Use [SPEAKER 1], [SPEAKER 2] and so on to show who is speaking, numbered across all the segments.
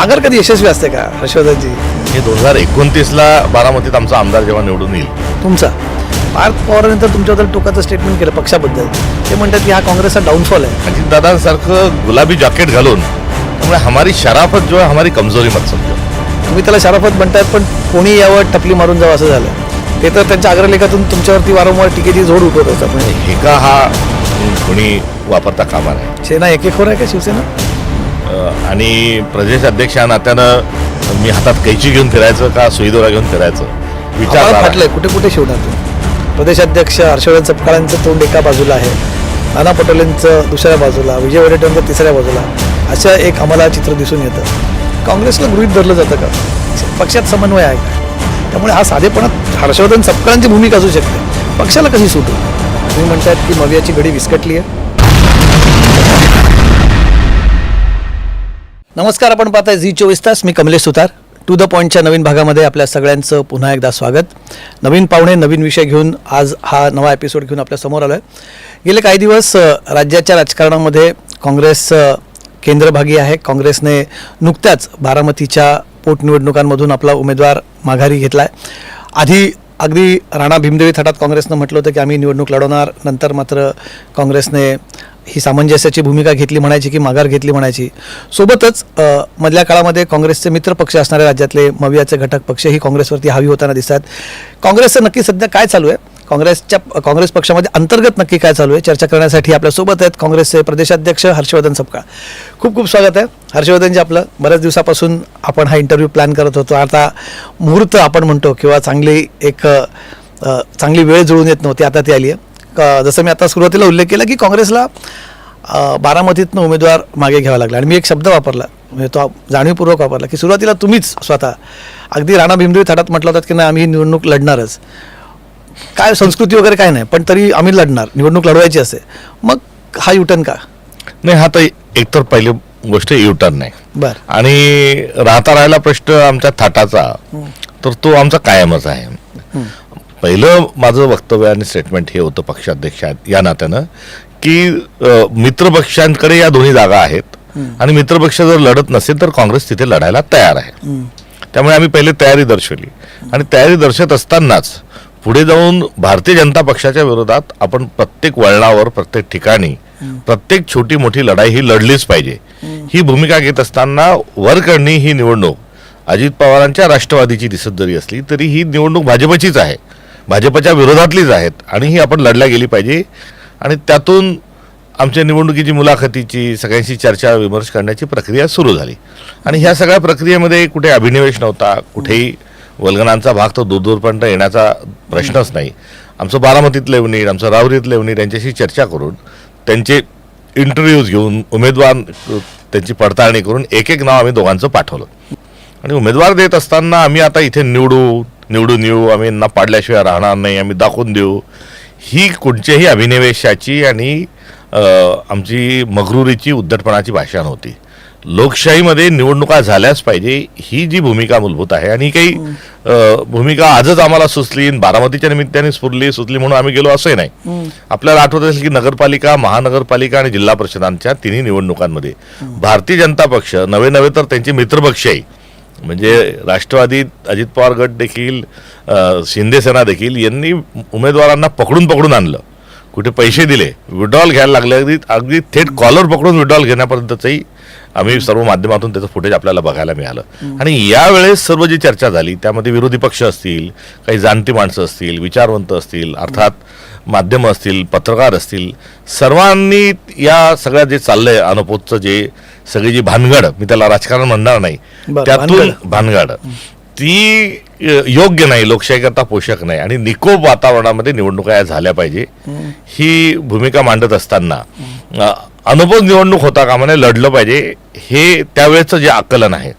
[SPEAKER 1] माघार कधी यशस्वी असते का हर्षवर्धनजी?
[SPEAKER 2] हे 2029ला बारामतीत आमचा आमदार जेव्हा निवडून येईल.
[SPEAKER 1] तुमचा पार्थ पवारांनंतर तुमच्याबद्दल टोकाचं स्टेटमेंट केलं पक्षाबद्दल. ते म्हणतात की हा काँग्रेसचा डाऊनफॉल आहे.
[SPEAKER 2] अजितदादांसारखं गुलाबी जॅकेट घालून, त्यामुळे हमारी शराफत जो आहे हमारी कमजोरी मत समजो.
[SPEAKER 1] तुम्ही त्याला शराफत म्हणतायत, पण कोणी यावर टपली मारून जावं असं झालं. ते तर त्यांच्या अग्रलेखातून तुमच्यावरती वारंवार टीकेची झोड उठवत असतात. म्हणजे
[SPEAKER 2] हे का हा कोणी वापरता कामा नये.
[SPEAKER 1] सेना एकेखोर आहे का शिवसेना?
[SPEAKER 2] आणि प्रदेश अध्यक्ष या नात्यानं मी हातात कैची घेऊन फिरायचं का सुईदोरा घेऊन फिरायचं विचार
[SPEAKER 1] फाटलंय. कुठे कुठे शिवणार तुम्ही? प्रदेशाध्यक्ष हर्षवर्धन सपकाळांचं तोंड एका बाजूला आहे, नाना पटोलेंचं दुसऱ्या बाजूला, विजय वडेट्टीवारांचं तिसऱ्या बाजूला, असं एक आम्हाला चित्र दिसून येतं. काँग्रेसला गृहीत धरलं जातं का? पक्षात समन्वय आहे का? त्यामुळे हा साधेपणा हर्षवर्धन सपकाळांची भूमिका असू शकते, पक्षाला कशी सुटू? तुम्ही म्हणतायत की मवियाची घडी विस्कटली आहे. नमस्कार, आपण पाहताय झी 24 तास. मी कमलेश सुतार. टू द पॉईंटच्या नवीन भागामध्ये आपल्या सगळ्यांचं पुन्हा एकदा स्वागत. नवीन पाहुणे, नवीन विषय घेऊन आज हा नवा एपिसोड घेऊन आपल्या समोर आलो आहे. गेले काही दिवस राज्याच्या राजकारणामध्ये काँग्रेस केंद्रभागी आहे. काँग्रेसने नुकत्याच बारामतीच्या पोटनिवडणुकांमधून आपला उमेदवार माघारी घेतला आहे. आधी अगदी राणा भीमदेवी थाटात काँग्रेसनं म्हटलं होतं की आम्ही निवडणूक लढवणार. नंतर मात्र काँग्रेसने ही सामंजस्याची भूमिका घेतली म्हणायची की माघार घेतली म्हणायची. सोबतच मधल्या काळामध्ये काँग्रेसचे मित्र पक्ष असणारे राज्यातले मवियाचे घटक पक्षही काँग्रेसवरती हावी होताना दिसतात. काँग्रेसचं नक्की सध्या काय चालू आहे, काँग्रेस पक्षामध्ये अंतर्गत नक्की काय चालू आहे, चर्चा करण्यासाठी आपल्यासोबत आहेत काँग्रेसचे प्रदेशाध्यक्ष हर्षवर्धन सपकाळ. खूप खूप स्वागत आहे हर्षवर्धनजी आपलं. बऱ्याच दिवसापासून आपण हा इंटरव्ह्यू प्लॅन करत होतो. आता मुहूर्त आपण म्हणतो किंवा चांगली वेळ जुळून येत नव्हती, आता ती आली आहे. जसं मी आता सुरुवातीला उल्लेख केला की काँग्रेसला बारामतीतनं उमेदवार मागे घ्यावा लागला. आणि मी एक शब्द वापरला, म्हणजे तो जाणीवपूर्वक वापरला, की सुरुवातीला तुम्हीच स्वतः अगदी राणा भीमदेवी थाटात म्हटलं होतं की नाही आम्ही ही निवडणूक लढणारच. काय संस्कृती वगैरे काय नाही, पण तरी आम्ही लढणार, निवडणूक लढवायची असते. मग हा युटर्न का?
[SPEAKER 2] नाही, हा तर एकतर पहिली गोष्ट युटर्न नाही.
[SPEAKER 1] बरं.
[SPEAKER 2] आणि राहिला प्रश्न आमच्या थाटाचा, तर तो आमचा कायमच आहे. पहिलं माझं वक्तव्य आणि स्टेटमेंट हे होतं पक्षाध्यक्ष या नात्यानं की मित्रपक्षांकडे या दोन्ही जागा आहेत आणि मित्रपक्ष जर लढत नसेल तर काँग्रेस तिथे लढायला तयार आहे. त्यामुळे आम्ही पहिले तयारी दर्शवली आणि तयारी दर्शवत असतानाच पुढे जाऊन भारतीय जनता पक्षाच्या विरोधात आपण प्रत्येक वळणावर, प्रत्येक ठिकाणी, प्रत्येक छोटी मोठी लढाई ही लढलीच पाहिजे ही भूमिका घेत असताना वरकडणी ही निवडणूक अजित पवारांच्या राष्ट्रवादीची दिसत जरी असली तरी ही निवडणूक भाजपचीच आहे, भाजपच्या विरोधातलीच आहेत आणि ही आपण लढल्या गेली पाहिजे. आणि त्यातून आमच्या निवडणुकीची मुलाखतीची सगळ्यांशी चर्चा विमर्श करण्याची प्रक्रिया सुरू झाली. आणि ह्या सगळ्या प्रक्रियेमध्ये कुठे अभिनिवेश नव्हता, कुठेही वल्गनांचा भाग तर दूरपर्यंत येण्याचा प्रश्नच नाही. आमचं बारामतीतले युनिट, आमचं रावरीतले युनिट यांच्याशी चर्चा करून त्यांचे इंटरव्ह्यूज घेऊन उमेदवार त्यांची पडताळणी करून एक एक नाव आम्ही दोघांचं पाठवलं. आणि उमेदवार देत असताना आम्ही आता इथे निवडून येऊ, आम्ही यांना पाडल्याशिवाय राहणार नाही, आम्ही दाखवून देऊ, ही कोणत्याही अभिनिवेशाची आणि आमची मगरुरीची, उद्धटपणाची भाषा नव्हती. लोकशाहीमध्ये निवडणुका झाल्याच पाहिजे ही जी भूमिका मूलभूत आहे. आणि काही भूमिका आजच आम्हाला सुचली, बारामतीच्या निमित्ताने सुचली म्हणून आम्ही गेलो असंही नाही. आपल्याला आठवत असेल की नगरपालिका, महानगरपालिका आणि जिल्हा परिषदांच्या तिन्ही निवडणुकांमध्ये भारतीय जनता पक्ष नवे तर त्यांचे मित्रपक्षही म्हणजे राष्ट्रवादी, अजित पवार गट देखील, शिंदे सेना देखील यांनी उमेदवारांना पकडून आणलं. कुठे पैसे दिले, विड्रॉल घ्यायला लागले, अगदी थेट कॉलर पकडून विड्रॉल घेण्यापर्यंतचंही आम्ही सर्व माध्यमातून त्याचं फुटेज आपल्याला बघायला मिळालं. आणि यावेळेस सर्व जी चर्चा झाली त्यामध्ये विरोधी पक्ष असतील, काही जाणती माणसं असतील, विचारवंत असतील, अर्थात माध्यमं असतील, पत्रकार असतील, सर्वांनी या सगळ्या जे चाललंय अनपोतचं जे सगळी जी भानगड, मी त्याला राजकारण म्हणणार नाही, त्यातून भानगड ती योग्य नाही, लोकशाहीकरता पोषक नाही आणि निकोप वातावरणामध्ये निवडणुका या झाल्या पाहिजे ही भूमिका मांडत असताना अनपोत निवडणूक होता कामा नये, लढलं पाहिजे हे त्यावेळेचं जे आकलन आहे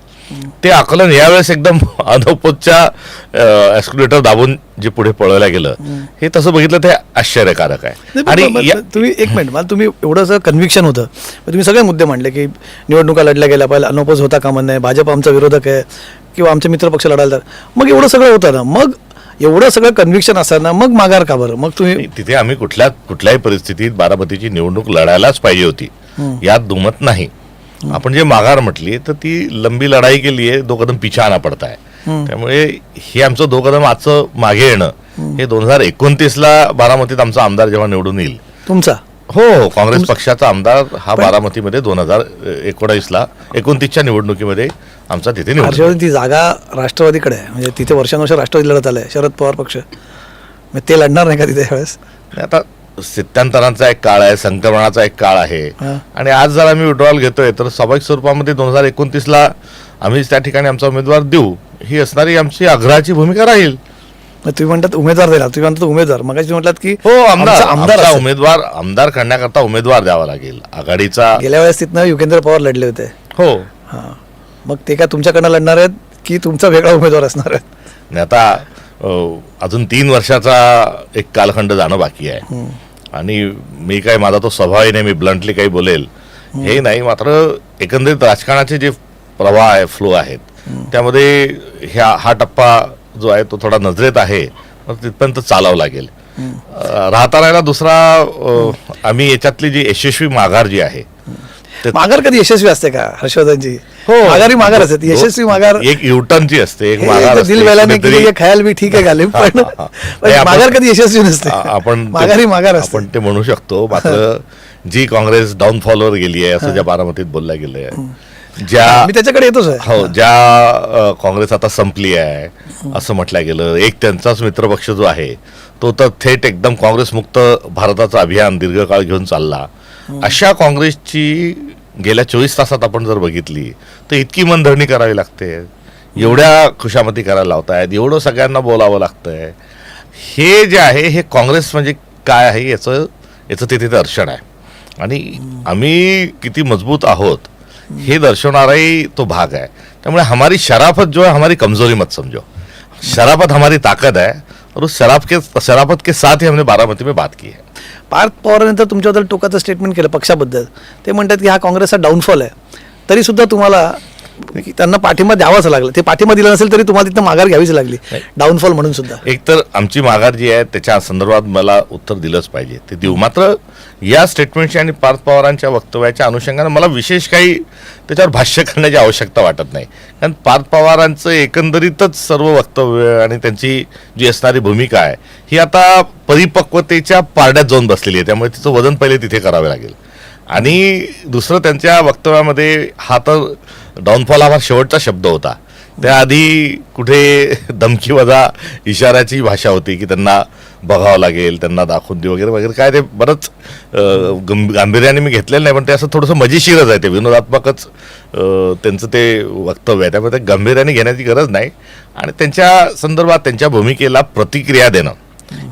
[SPEAKER 2] ते आकलन यावेळेस एकदम अनपोतच्या एस्क्युलेटर दाबून जे पुढे पळवलं गेलं हे तसं बघितलं ते आश्चर्यकारक आहे.
[SPEAKER 1] आणि तुम्ही एक मिनिट, मला तुम्ही एवढंसं कन्व्हिक्शन होतं, तुम्ही सगळे मुद्दे मांडले की निवडणुका लढल्या गेल्या पाहिजे, अनपोज होता कामा नये, भाजप आमचा विरोधक आहे किंवा आमचे मित्रपक्ष लढायला तर मग एवढं सगळं होतं ना, मग एवढं सगळं कन्व्हिक्शन असताना मग माघार का बरं? मग तुम्ही
[SPEAKER 2] तिथे आम्ही कुठल्याही परिस्थितीत बारामतीची निवडणूक लढायलाच पाहिजे होती, यात दुमत नाही. आपण जे माघार म्हटली तर ती लंबी लढाई के लिए 2 कदम पीछे आना पडता है. त्यामुळे हे आमचं 2 कदम आजचं मागे येणं हे 2029ला बारामतीत आमचा आमदार जेव्हा निवडून येईल.
[SPEAKER 1] तुमचा
[SPEAKER 2] हो, काँग्रेस पक्षाचा आमदार हा बारामतीमध्ये 2019ला 29च्या निवडणुकीमध्ये आमचा तिथे निवडून
[SPEAKER 1] हर्षवर्धन ती जागा राष्ट्रवादीकडे आहे, म्हणजे तिथे वर्षानुवर्ष राष्ट्रवादी लढत आलंय, शरद पवार पक्ष. मग ते लढणार नाही का तिथे वेळेस?
[SPEAKER 2] आता स्थित्यांतरांचा एक काळ आहे, संक्रमणाचा एक काळ आहे. आणि आज जर आम्ही विड्रॉल घेतोय तर स्वाभाविक स्वरूपामध्ये 2029ला आम्ही त्या ठिकाणी आमचा उमेदवार देऊ, ही असणारी आमची आग्रहाची भूमिका राहील.
[SPEAKER 1] मग तुम्ही म्हणतात उमेदवार द्यायला, तुम्ही म्हणतात उमेदवार, मग तुम्ही म्हटलात की
[SPEAKER 2] हो,
[SPEAKER 1] आमचा
[SPEAKER 2] आमदार
[SPEAKER 1] असेल.
[SPEAKER 2] उमेदवार आमदार करण्याकरता उमेदवार द्यावा लागेल. आघाडीचा
[SPEAKER 1] गेल्या वेळेस तिथनं युगेंद्र पवार लढले होते.
[SPEAKER 2] हो.
[SPEAKER 1] हां, मग ते काय तुमच्याकडनं लढणार आहेत की तुमचा वेगळा उमेदवार असणार आहे?
[SPEAKER 2] आणि आता अजून 3 वर्षाचा एक कालखंड जाणं बाकी आहे. आणि मी काय, माझा तो स्वभावही नाही, मी ब्लंटली काही बोलेल हे नाही. मात्र एकंदरीत राजकारणाचे जे प्रवाह आहे, फ्लो आहेत, त्यामध्ये हा टप्पा जो आहे तो थोडा नजरेत आहे, तिथपर्यंत चालावं लागेल. राहता राहिला दुसरा, आम्ही याच्यातली जी यशस्वी माघार जी आहे,
[SPEAKER 1] माघार कधी यशस्वी असते का हर्षवर्धनजी?
[SPEAKER 2] हो,
[SPEAKER 1] माघारी माघार असते, यशस्वी माघार
[SPEAKER 2] एक युटर्नची असते, एक
[SPEAKER 1] हे
[SPEAKER 2] माघार
[SPEAKER 1] दिल वेलाने केली ये ख्याल भी ठीक आहे गालिब, पण माघार कधी यशस्वी नसते. माघारी माघार असते.
[SPEAKER 2] आपण ते म्हणू शकतो. मात्र जी काँग्रेस डाऊनफॉलवर गेली आहे असं ज्या बारामतीत बोलल्या गेलंय,
[SPEAKER 1] मी त्याच्याकडे येतोच आहे.
[SPEAKER 2] हो, ज्या काँग्रेस आता संपली आहे असं म्हटलं गेलं, एक त्यांचाच मित्रपक्ष जो आहे तो तर थेट एकदम काँग्रेस मुक्त भारताचं अभियान दीर्घकाळ घेऊन चालला. अशा काँग्रेसची गेल्या 24 तासात आपण जर बघितली तर इतकी मनधरणी करावी लागते, एवढ्या खुशामती करायला लावतायत, एवढं सगळ्यांना बोलावं लागतंय. हे जे आहे हे काँग्रेस म्हणजे काय आहे याचं तिथे दर्शन आहे. आणि आम्ही किती मजबूत आहोत हे दर्शवणाराही तो भाग आहे. त्यामुळे हमारी शराफत जो है हमारी कमजोरी मत समझो, शराफत हमारी ताकत है, और उस शराफत के साथ ही हमने बारामती में बात की है.
[SPEAKER 1] पार्थ पवारांनी तर तुमच्याबद्दल टोकाचं स्टेटमेंट केलं पक्षाबद्दल. ते म्हणतात की हा काँग्रेसचा डाऊनफॉल आहे, तरी सुद्धा तुम्हाला त्यांना पाठिंबा द्यावाच लागला. ते पाठिंबा दिला नसेल तरी तुम्हाला तिथं माघार घ्यावीच लागली डाऊनफॉल म्हणून सुद्धा.
[SPEAKER 2] एक तर आमची माघार जी आहे त्याच्या संदर्भात मला उत्तर दिलंच पाहिजे, ते देऊ. मात्र या स्टेटमेंटच्या आणि पार्थ पवारांच्या वक्तव्याच्या अनुषंगाने मला विशेष काही त्याच्यावर भाष्य करण्याची आवश्यकता वाटत नाही. कारण पार्थ पवारांचं एकंदरीतच सर्व वक्तव्य आणि त्यांची जी असणारी भूमिका आहे ही आता परिपक्वतेच्या पारड्यात जाऊन बसलेली आहे. त्यामुळे तिचं वजन पहिले तिथे करावे लागेल. आणि दुसरं, त्यांच्या वक्तव्यामध्ये हा तर डाऊनफॉल हा शेवटचा शब्द होता. त्याआधी कुठे धमकी वजा इशाऱ्याची भाषा होती की त्यांना बघावं लागेल, त्यांना दाखवून देऊ वगैरे वगैरे. काय ते बरंच गांभीर्याने मी घेतलेलं नाही, पण ते असं थोडंसं मजेशीरच आहे, ते विनोदात्मकच त्यांचं ते वक्तव्य आहे. त्यामुळे ते गांभीर्याने घेण्याची गरज नाही. आणि त्यांच्या संदर्भात त्यांच्या भूमिकेला प्रतिक्रिया देणं,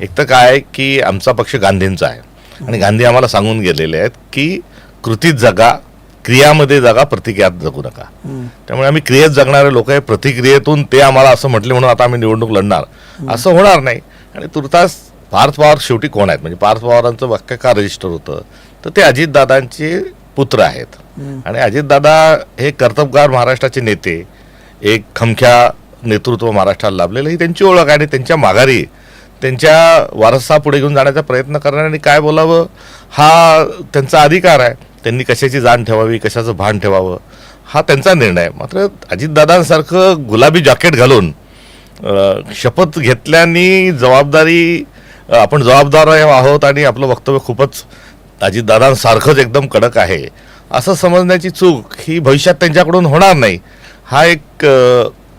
[SPEAKER 2] एक तर काय की आमचा पक्ष गांधींचा आहे आणि गांधी आम्हाला सांगून गेलेले आहेत की कृतीत जगा, क्रियामध्ये जगा, प्रतिक्रियात जगू नका. त्यामुळे आम्ही क्रियेत जगणारे लोक आहे. प्रतिक्रियेतून ते आम्हाला असं म्हटले म्हणून आता आम्ही निवडणूक लढणार असं होणार नाही. आणि तुर्तास पार्थ पवार शेवटी कोण आहेत, म्हणजे पार्थ पवारांचं वाक्य का रजिस्टर होतं तर ते अजितदादांचे पुत्र आहेत. आणि अजितदादा हे कर्तबगार महाराष्ट्राचे नेते, एक खमख्या नेतृत्व महाराष्ट्राला लाभलेलं, ही त्यांची ओळख आहे. आणि त्यांच्या माघारी त्यांच्या वारसा पुढे घेऊन जाण्याचा प्रयत्न करणार आणि काय बोलावं हा त्यांचा अधिकार आहे. त्यांनी कशाची जाण ठेवावी, कशाचं भान ठेवावं हा त्यांचा निर्णय आहे. मात्र अजितदादांसारखं गुलाबी जॅकेट घालून शपथ घेतल्याने जबाबदारी, आपण जबाबदार आहोत आणि आपलं वक्तव्य खूपच अजितदादांसारखंच एकदम कडक आहे असं समजण्याची चूक ही भविष्यात त्यांच्याकडून होणार नाही. हा एक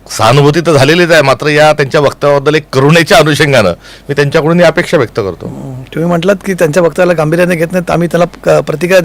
[SPEAKER 2] सहानुभूती तर झालेलीच आहे. मात्र या त्यांच्या वक्तव्याबद्दल एक करुणेच्या अनुषंगानं मी त्यांच्याकडून ही अपेक्षा व्यक्त करतो.
[SPEAKER 1] तुम्ही म्हटलात की त्यांच्या वक्तव्याला गांभीर्याने घेत नाहीत, आम्ही त्याला प्रतिक्रिया